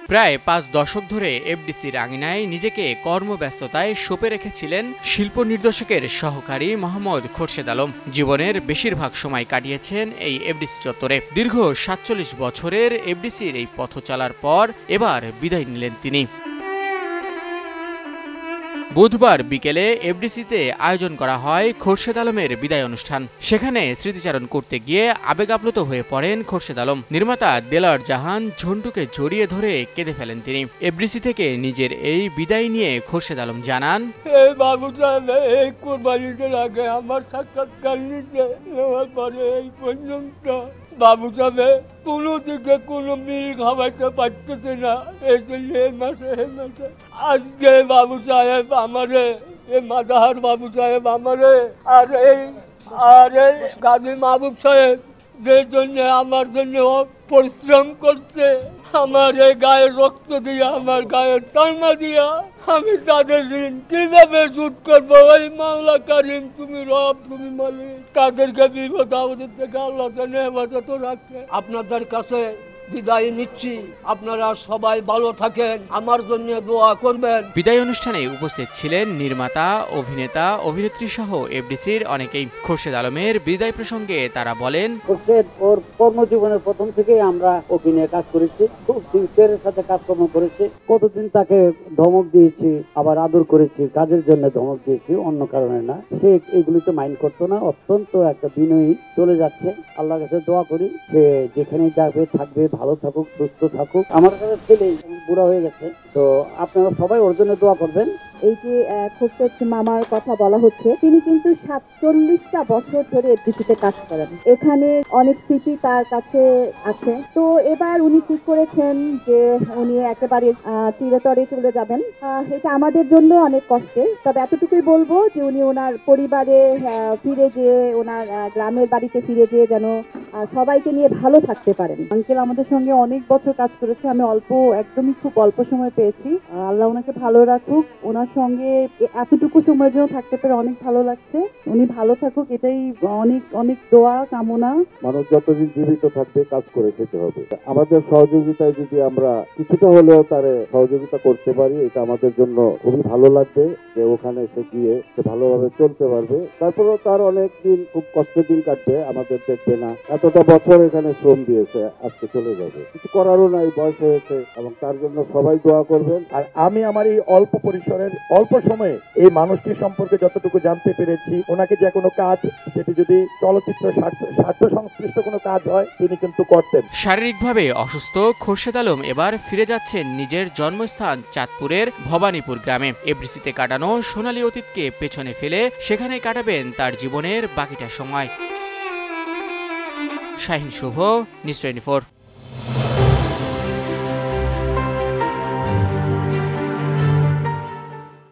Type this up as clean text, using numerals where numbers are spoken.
প্রায় ৫ দশক ধরে এফডিসির আঙিনায় নিজেকে কর্মব্যস্ততায় সঁপে রেখেছিলেন শিল্প নির্দেশকের সহকারী মোহাম্মদ খোরশেদ আলম। জীবনের বেশিরভাগ সময় কাটিয়েছেন এই এফডিসি চত্বরে। দীর্ঘ ৪৭ বছরের এফডিসির এই পথ চলার পর এবার বিদায় নিলেন তিনি। বুধবার বিকেলে এফডিসিতে আয়োজন করা হয় খোরশেদ আলমের বিদায় অনুষ্ঠান। সেখানে স্মৃতিচারণ করতে গিয়ে আবেগ আপ্লুত হয়ে পড়েন খোরশেদ আলম। নির্মাতা দেলোয়ার জাহান ঝন্টুকে জড়িয়ে ধরে কেঁদে ফেলেন তিনি। এফডিসি থেকে নিজের এই বিদায় নিয়ে খোরশেদ আলম জানান, বাবু সাহেব এই কোরবানিদের আগে আমার সাক্ষাৎকার নিচে নেওয়ার পরে এই পর্যন্ত বাবু সাহেব কোনো দিকে কোনো মিল খাওয়াইতে পারতেছে না। এই জন্য এই মাসে আজকে বাবু সাহেব আমারে মাদাহার বাবু সাহেব আমারে আর এই গাজী মাহবুব সাহেব যে জন্য আমার জন্য পরিশ্রম করছে, আমার এই গায়ের রক্ত দিয়া আমার গায়ের চামড়া দিয়া আমি তাদের ঋণ কিভাবে শোধ করবো? ওই মাওলা কারিম, তুমি রব, তুমি মালিক, তাদেরকে বিপদ আমাদের থেকে আল্লাহ জানে হেফাজত রাখে। আপনাদের কাছে বিদায় নিচ্ছি, আপনারা সবাই ভালো থাকেন, আমার জন্য দোয়া করবেন। বিদায় অনুষ্ঠানে উপস্থিত ছিলেন নির্মাতা, অভিনেতা, অভিনেত্রী সহ এফডিসির অনেকেই। খোরশেদ আলমের বিদায় প্রসঙ্গে তারা বলেন, খোরশেদ ওর কর্মজীবনের প্রথম থেকেই আমরা অভিনয়ে কাজ করেছি, খুব সিনসিয়ারের সাথে কাজকর্ম করেছি। কতদিন তাকে ধমক দিয়েছি, আবার আদর করেছি, কাজের জন্য ধমক দিয়েছি, অন্য কারণে না। সে এগুলিতে মাইন্ড করতো না, অত্যন্ত একটা বিনয়ী চলে যাচ্ছে। আল্লাহর কাছে দোয়া করি সে যেখানেই যাবে থাকবে, ভালো থাকুক, সুস্থ থাকুক। আমার কাছে ছেলে বুড়া হয়ে গেছে, তো আপনারা সবাই ওর জন্য দোয়া করবেন। এই যে খোরশেদ মামার কথা বলা হচ্ছে, তিনি কিন্তু ৪৭টা বছর ধরে এফডিসিতে কাজ করেন। এখানে অনেক স্মৃতি তার কাছে আছে। তো এবার উনি ঠিক করেছেন যে উনি একেবারে চিরতরে চলে যাবেন। এটা আমাদের জন্য অনেক কষ্টের, তবে এতটুকুই বলবো যে উনি ওনার পরিবারে ফিরে যেয়ে, ওনার গ্রামের বাড়িতে ফিরে যেয়ে যেন সবাইকে নিয়ে ভালো থাকতে পারেন। আঙ্কেল আমাদের সঙ্গে অনেক বছর কাজ করেছে, আমি একদমই খুব অল্প সময় পেয়েছি। আল্লাহ ওনাকে ভালো রাখুক, ওনার সঙ্গে এতটুকু সময়ের জন্য থাকতে পেরে অনেক ভালো লাগছে। উনি ভালো থাকুক, এটাই অনেক অনেক দোয়া কামনা। মানুষ যতদিন জীবিত থাকবে কাজ করে খেতে হবে। আমাদের সহযোগিতায় যদি আমরা কিছুটা হলেও তারে সহযোগিতা করতে পারি, এটা আমাদের জন্য খুবই ভালো লাগবে যে ওখানে এসে গিয়ে সে ভালোভাবে চলতে পারবে। তারপরেও তার অনেক দিন খুব কষ্টের দিন কাটবে, আমাদের দেখবে না। এতটা বছর এখানে শ্রম দিয়েছে, আজকে চলে যাবে, কিছু করারও নাই, বয়স হয়েছে, এবং তার জন্য সবাই দোয়া করবেন। আর আমি আমার এই অল্প পরিসরের অল্প সময়ে এই মানুষটির সম্পর্কে যতটুকু জানতে পেরেছি, ওনাকে যে কোনো কাজ, সেটি যদি চলচ্চিত্র স্বার্থ সংশ্লিষ্ট কোনো কাজ হয়, তিনি কিন্তু করতেন। শারীরিকভাবে অসুস্থ খোরশেদ আলম এবার ফিরে যাচ্ছেন নিজের জন্মস্থান চাঁদপুরের ভবানীপুর গ্রামে। এফডিসিতে কাটানো সোনালী অতীতকে পেছনে ফেলে সেখানে কাটাবেন তার জীবনের বাকিটা সময়। শাহিন শুভ, নিউজ 24।